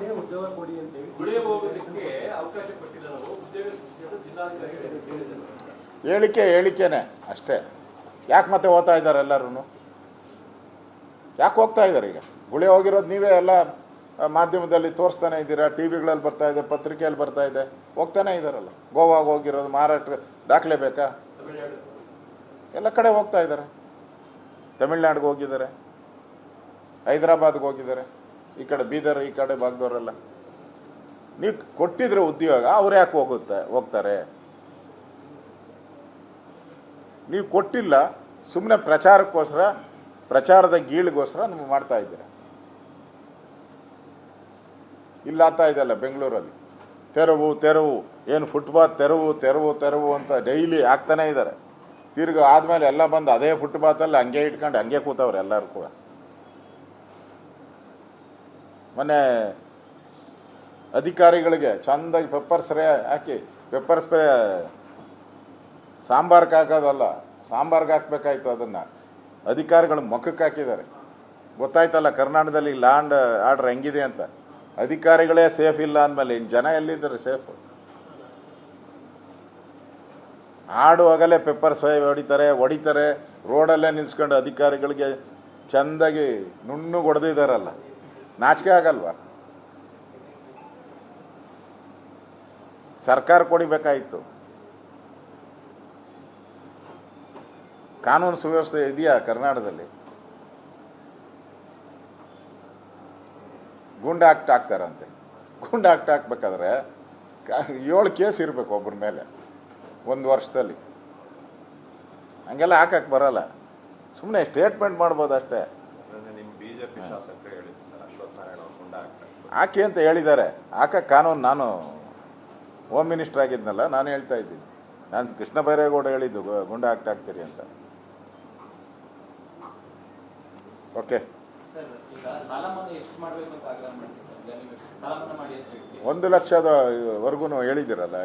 ಅಲ್ಲೇ ಉದ್ಯೋಗ ಕೊಡಿ ಅಂತ ಹೇಳಿ ಗುಳೆ ಹೋಗೋದಕ್ಕೆ ಅವಕಾಶ ಕೊಟ್ಟಿಲ್ಲ ನಾವು ಉದ್ಯೋಗ ಸೃಷ್ಟಿಯನ್ನು ಜಿಲ್ಲಾಧಿಕಾರಿಗಳು ಹೇಳಿದ್ದಾರೆ. ಹೇಳಿಕೆನೆ ಅಷ್ಟೇ. ಯಾಕೆ ಮತ್ತೆ ಹೋಗ್ತಾ ಇದ್ದಾರೆ ಎಲ್ಲರೂ? ಯಾಕೆ ಹೋಗ್ತಾ ಇದ್ದಾರೆ? ಈಗ ಗುಳೆ ಹೋಗಿರೋದು ನೀವೇ ಎಲ್ಲ ಮಾಧ್ಯಮದಲ್ಲಿ ತೋರಿಸ್ತಾನೆ ಇದ್ದೀರಾ, ಟಿ ವಿಗಳಲ್ಲಿ ಬರ್ತಾ ಇದೆ, ಪತ್ರಿಕೆಯಲ್ಲಿ ಬರ್ತಾ ಇದೆ, ಹೋಗ್ತಾನೆ ಇದ್ದಾರಲ್ಲ. ಗೋವಾಗೆ ಹೋಗಿರೋದು ಮಾರಾಟ ದಾಖಲೆ ಬೇಕಾ? ತಮಿಳುನಾಡು ಎಲ್ಲ ಕಡೆ ಹೋಗ್ತಾ ಇದ್ದಾರೆ. ತಮಿಳ್ನಾಡಿಗೆ ಹೋಗಿದ್ದಾರೆ, ಹೈದರಾಬಾದ್ಗೆ ಹೋಗಿದ್ದಾರೆ, ಈ ಕಡೆ ಬೀದರ್ ಈ ಕಡೆ ಭಾಗದವರೆಲ್ಲ. ನೀವು ಕೊಟ್ಟಿದ್ರೆ ಉದ್ಯೋಗ ಅವ್ರು ಯಾಕೆ ಹೋಗ್ತಾರೆ? ನೀವು ಕೊಟ್ಟಿಲ್ಲ, ಸುಮ್ಮನೆ ಪ್ರಚಾರಕ್ಕೋಸ್ಕರ, ಪ್ರಚಾರದ ಗೀಳಿಗೋಸ್ಕರ ನೀವು ಮಾಡ್ತಾ ಇದ್ದೀರಾ. ಇಲ್ಲ ಆಗ್ತಾ ಇದೆಯಲ್ಲ ಬೆಂಗಳೂರಲ್ಲಿ, ತೆರವು ಏನು ಫುಟ್ಪಾತ್ ತೆರವು ಅಂತ ಡೈಲಿ ಆಗ್ತಾನೆ ಇದ್ದಾರೆ. ತಿರ್ಗಿ ಆದ್ಮೇಲೆ ಎಲ್ಲ ಬಂದು ಅದೇ ಫುಟ್ಪಾತಲ್ಲಿ ಹಂಗೆ ಇಟ್ಕೊಂಡು ಹಂಗೆ ಕೂತವ್ರೆ ಎಲ್ಲರೂ ಕೂಡ. ಮೊನ್ನೆ ಅಧಿಕಾರಿಗಳಿಗೆ ಚಂದಾಗಿ ಪೆಪ್ಪರ್ ಸ್ಪ್ರೇ ಹಾಕಿ, ಪೆಪ್ಪರ್ ಸ್ಪ್ರೇ ಸಾಂಬಾರ್ಗೆ ಹಾಕೋದಲ್ಲ, ಸಾಂಬಾರ್ಗೆ ಹಾಕ್ಬೇಕಾಯ್ತು, ಅದನ್ನ ಅಧಿಕಾರಿಗಳು ಮುಖಕ್ಕೆ ಹಾಕಿದ್ದಾರೆ. ಗೊತ್ತಾಯ್ತಲ್ಲ ಕರ್ನಾಟಕದಲ್ಲಿ ಲ್ಯಾಂಡ್ ಆರ್ಡರ್ ಹೆಂಗಿದೆ ಅಂತ. ಅಧಿಕಾರಿಗಳೇ ಸೇಫ್ ಇಲ್ಲ ಅಂದಮೇಲೆ ಇನ್ನು ಜನ ಎಲ್ಲಿದ್ದಾರೆ ಸೇಫ್? ಆಡುವಾಗಲೇ ಪೆಪ್ಪರ್ ಸ್ಪ್ರೇ ಹೊಡಿತಾರೆ, ರೋಡಲ್ಲೇ ನಿಲ್ಸ್ಕೊಂಡು ಅಧಿಕಾರಿಗಳಿಗೆ ಚಂದಾಗಿ ನುಣ್ಣಗೆ ಹೊಡೆದಿದ್ದಾರಲ್ಲ. ನಾಚಿಕೆ ಆಗಲ್ವಾ? ಸರ್ಕಾರ ಕೊಡಿಬೇಕಾಯಿತು. ಕಾನೂನು ಸುವ್ಯವಸ್ಥೆ ಇದೆಯಾ ಕರ್ನಾಟಕದಲ್ಲಿ? ಗುಂಡು ಹಾಕ್ತಾರಂತೆ. ಗುಂಡು ಹಾಕ್ಬೇಕಾದ್ರೆ 7 ಕೇಸ್ ಇರಬೇಕು ಒಬ್ಬರ ಮೇಲೆ ಒಂದು ವರ್ಷದಲ್ಲಿ. ಹಂಗೆಲ್ಲ ಹಾಕಕ್ಕೆ ಬರಲ್ಲ. ಸುಮ್ಮನೆ ಸ್ಟೇಟ್ಮೆಂಟ್ ಮಾಡ್ಬೋದು ಅಷ್ಟೇ. ನಿಮ್ಮ ಬಿಜೆಪಿ ಶಾಸಕರು ಹೇಳಿದ್ರು ಅಶ್ವಥ್ ನಾರಾಯಣ ಅವರು ಗುಂಡ ಹಾಕ್ತಾರೆ ಹಾಕಿ ಅಂತ ಹೇಳಿದ್ದಾರೆ. ಹಾಕಕ್ಕೆ ಕಾನೂನು, ನಾನು ಹೋಮ್ ಮಿನಿಸ್ಟರ್ ಆಗಿದ್ನಲ್ಲ, ನಾನು ಹೇಳ್ತಾ ಇದ್ದೀನಿ. ನಾನು ಕೃಷ್ಣ ಬೈರೇಗೌಡ ಹೇಳಿದ್ದು ಗುಂಡ ಹಾಕ್ತೀರಿ ಅಂತ. ಓಕೆ, 1 ಲಕ್ಷದವರೆಗೂ ಹೇಳಿದಾರಲ್ಲ,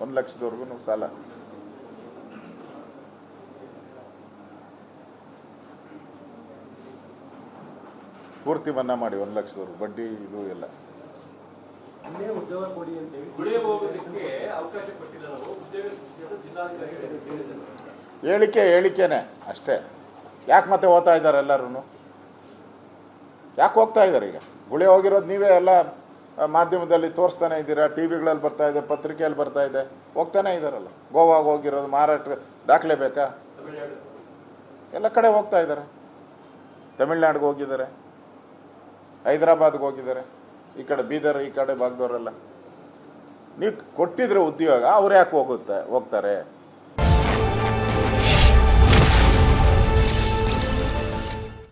1 ಲಕ್ಷದವರೆಗೂ ಸಾಲ. ಪೂರ್ತಿ ಮನ್ನಾ ಮಾಡಿ 1 ಲಕ್ಷದವರೆಗೂ, ಬಡ್ಡಿ ಇದು ಎಲ್ಲ. ಅಲ್ಲೇ ಉದ್ಯೋಗ ಕೊಡಿ ಅಂತ ಹೇಳಿ ಗುಳೆ ಹೋಗೋದಕ್ಕೆ ಅವಕಾಶ ಕೊಟ್ಟಿಲ್ಲ ನಾವು ಉದ್ಯೋಗ ಸೃಷ್ಟಿಯನ್ನು ಜಿಲ್ಲಾಧಿಕಾರಿಗಳು ಹೇಳಿದ್ದಾರೆ. ಹೇಳಿಕೆನೆ ಅಷ್ಟೇ. ಯಾಕೆ ಮತ್ತೆ ಹೋಗ್ತಾ ಇದ್ದಾರೆ ಎಲ್ಲರೂ? ಯಾಕೆ ಹೋಗ್ತಾ ಇದ್ದಾರೆ? ಈಗ ಗುಳೆ ಹೋಗಿರೋದು ನೀವೇ ಎಲ್ಲ ಮಾಧ್ಯಮದಲ್ಲಿ ತೋರಿಸ್ತಾನೆ ಇದ್ದೀರಾ, ಟಿ ವಿಗಳಲ್ಲಿ ಬರ್ತಾ ಇದೆ, ಪತ್ರಿಕೆಯಲ್ಲಿ ಬರ್ತಾ ಇದೆ, ಹೋಗ್ತಾನೆ ಇದ್ದಾರಲ್ಲ. ಗೋವಾಗೆ ಹೋಗಿರೋದು ಮಾರಾಟ ದಾಖಲೆ ಬೇಕಾ? ತಮಿಳುನಾಡು ಎಲ್ಲ ಕಡೆ ಹೋಗ್ತಾ ಇದ್ದಾರೆ. ತಮಿಳ್ನಾಡಿಗೆ ಹೋಗಿದ್ದಾರೆ, ಹೈದರಾಬಾದ್ಗೆ ಹೋಗಿದ್ದಾರೆ, ಈ ಕಡೆ ಬೀದರ್ ಈ ಕಡೆ ಭಾಗದವರೆಲ್ಲ. ನೀವು ಕೊಟ್ಟಿದ್ರೆ ಉದ್ಯೋಗ ಅವ್ರು ಯಾಕೆ ಹೋಗ್ತಾರೆ?